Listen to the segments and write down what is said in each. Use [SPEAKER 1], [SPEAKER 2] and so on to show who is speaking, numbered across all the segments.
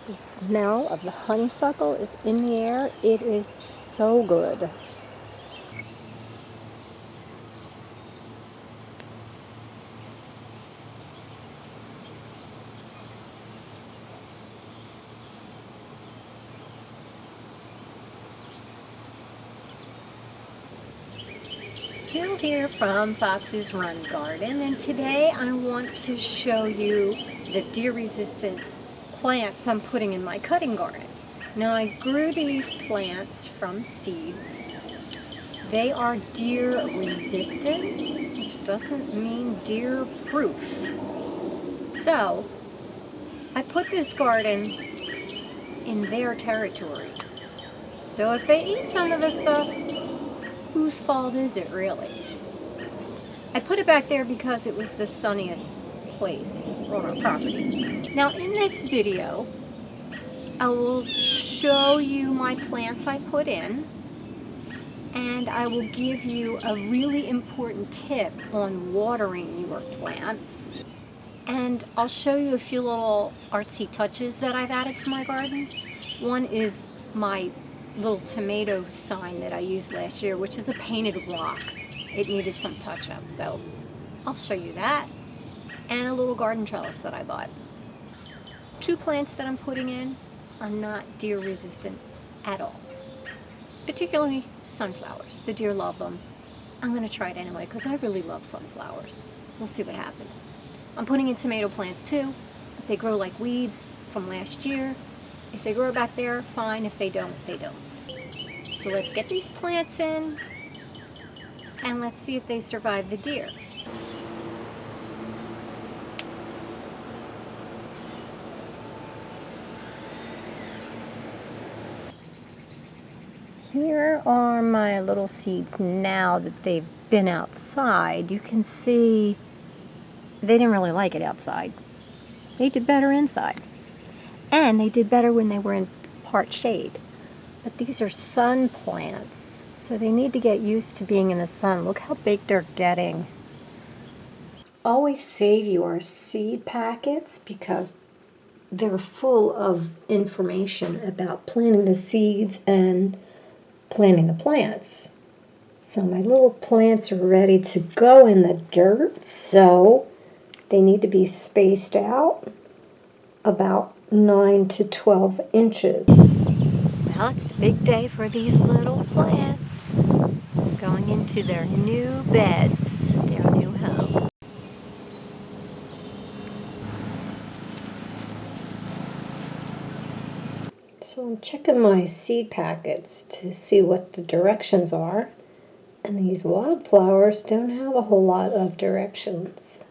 [SPEAKER 1] The smell of the honeysuckle is in the air. It is so good. Jill here from Fox's Run Garden, and today I want to show you the deer-resistant plants I'm putting in my cutting garden. Now, I grew these plants from seeds. They are deer resistant, which doesn't mean deer proof. So, I put this garden in their territory. So if they eat some of the stuff, whose fault is it really? I put it back there because it was the sunniest place on our property. Now in this video, I will show you my plants I put in, and I will give you a really important tip on watering your plants. And I'll show you a few little artsy touches that I've added to my garden. One is my little tomato sign that I used last year, which is a painted rock. It needed some touch up, so I'll show you that. And a little garden trellis that I bought. Two plants that I'm putting in are not deer resistant at all. Particularly sunflowers. The deer love them. I'm going to try it anyway because I really love sunflowers. We'll see what happens. I'm putting in tomato plants too. They grow like weeds from last year. If they grow back there, fine. If they don't, they don't. So let's get these plants in and let's see if they survive the deer. Here are my little seeds now that they've been outside. You can see they didn't really like it outside. They did better inside. And they did better when they were in part shade. But these are sun plants, so they need to get used to being in the sun. Look how big they're getting. Always save your seed packets because they're full of information about planting the seeds and planting the plants. So my little plants are ready to go in the dirt, so they need to be spaced out about 9 to 12 inches. Well, it's the big day for these little plants going into their new beds, their new home. So I'm checking my seed packets to see what the directions are, and these wildflowers don't have a whole lot of directions.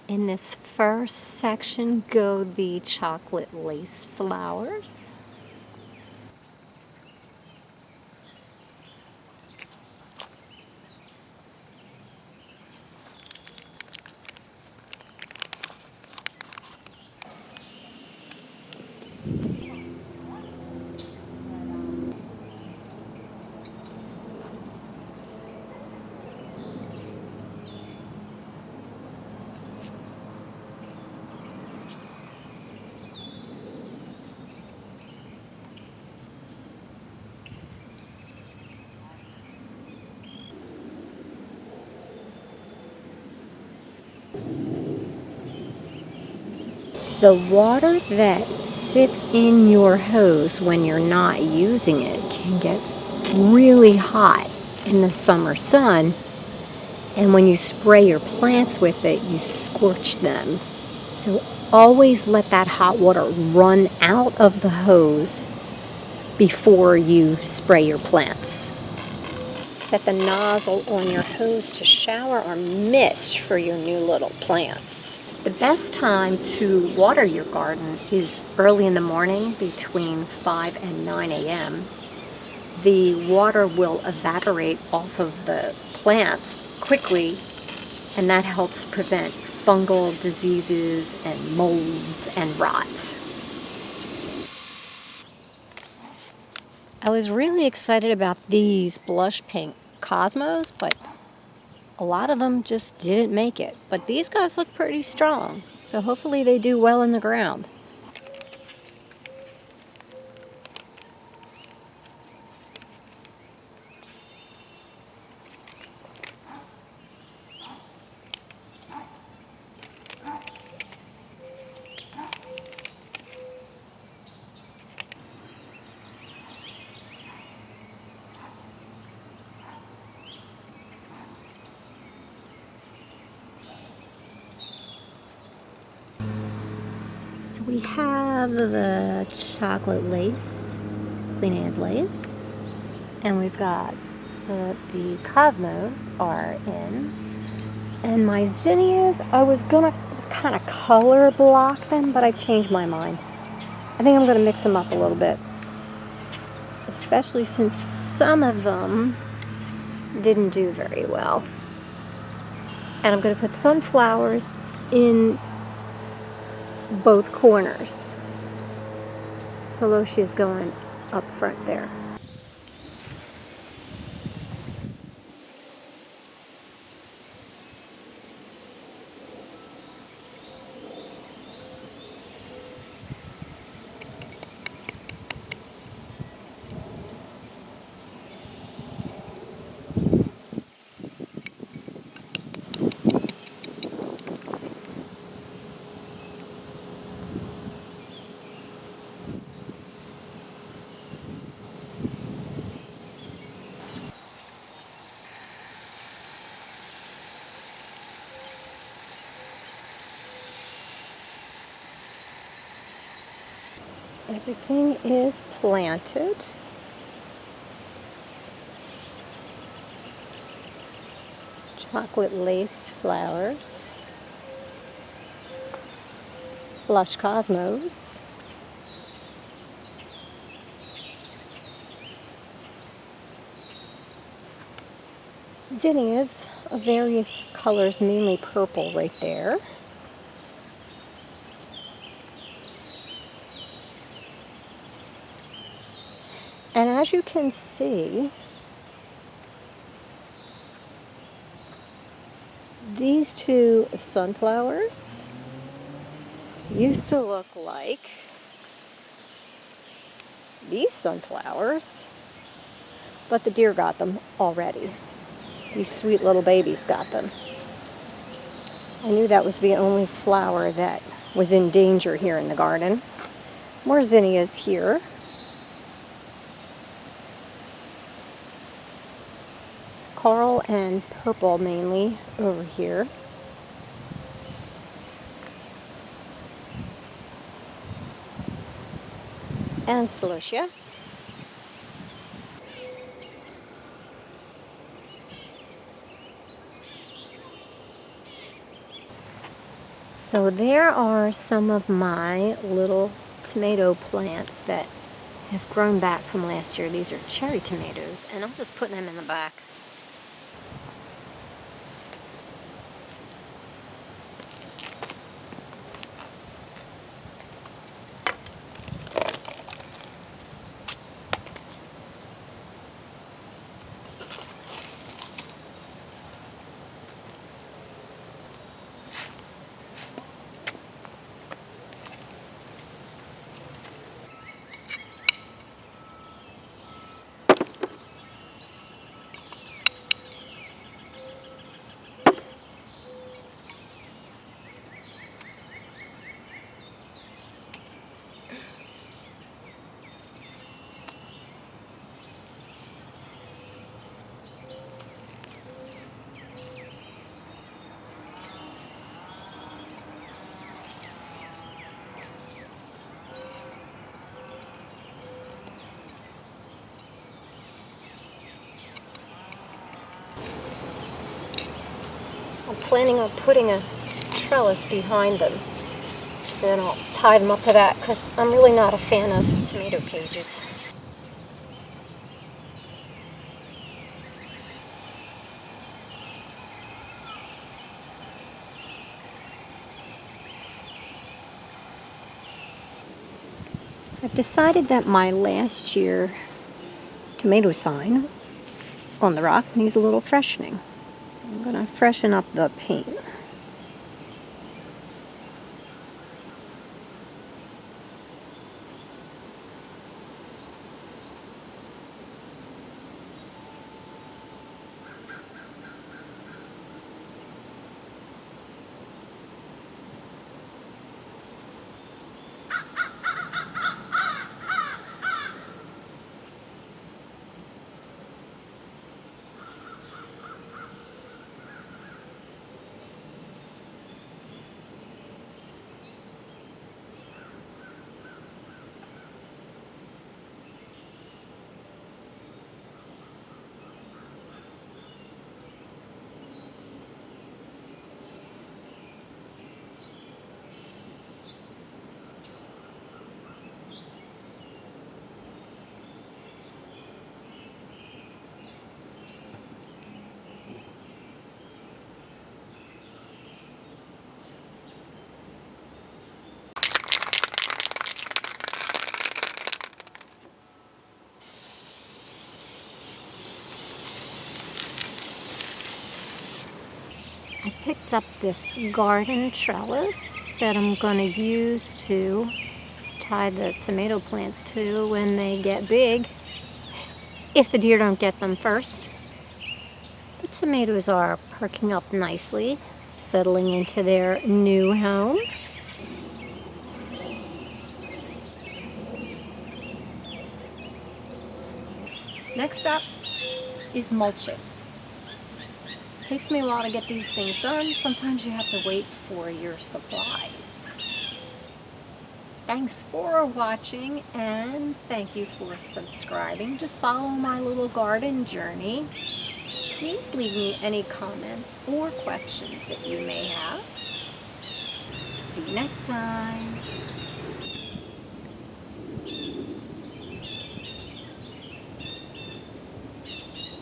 [SPEAKER 1] In this first section go the chocolate lace flowers. The water that sits in your hose when you're not using it can get really hot in the summer sun, and when you spray your plants with it, you scorch them. So always let that hot water run out of the hose before you spray your plants. Set the nozzle on your hose to shower or mist for your new little plants. The best time to water your garden is early in the morning between 5 and 9 a.m. The water will evaporate off of the plants quickly, and that helps prevent fungal diseases and molds and rot. I was really excited about these blush pink cosmos, but a lot of them just didn't make it. But these guys look pretty strong, so hopefully they do well in the ground. So we have the chocolate lace, Queen Anne's lace, and we've got the cosmos are in. And my zinnias, I was gonna kind of color block them, but I've changed my mind. I think I'm gonna mix them up a little bit, especially since some of them didn't do very well. And I'm gonna put sunflowers in both corners. Celosia's going up front there. Everything is planted. Chocolate lace flowers. Blush cosmos. Zinnias of various colors, mainly purple right there. And as you can see, these two sunflowers used to look like these sunflowers, but the deer got them already. These sweet little babies got them. I knew that was the only flower that was in danger here in the garden. More zinnias here. Coral and purple mainly over here. And celosia. So there are some of my little tomato plants that have grown back from last year. These are cherry tomatoes, and I'm just putting them in the back. I'm planning on putting a trellis behind them. Then I'll tie them up to that because I'm really not a fan of tomato cages. I've decided that my last year tomato sign on the rock needs a little freshening. So I'm going to freshen up the paint. I picked up this garden trellis that I'm going to use to tie the tomato plants to when they get big, if the deer don't get them first. The tomatoes are perking up nicely, settling into their new home. Next up is mulching. Takes me a while to get these things done. Sometimes you have to wait for your supplies. Thanks for watching, and thank you for subscribing to follow my little garden journey. Please leave me any comments or questions that you may have. See you next time.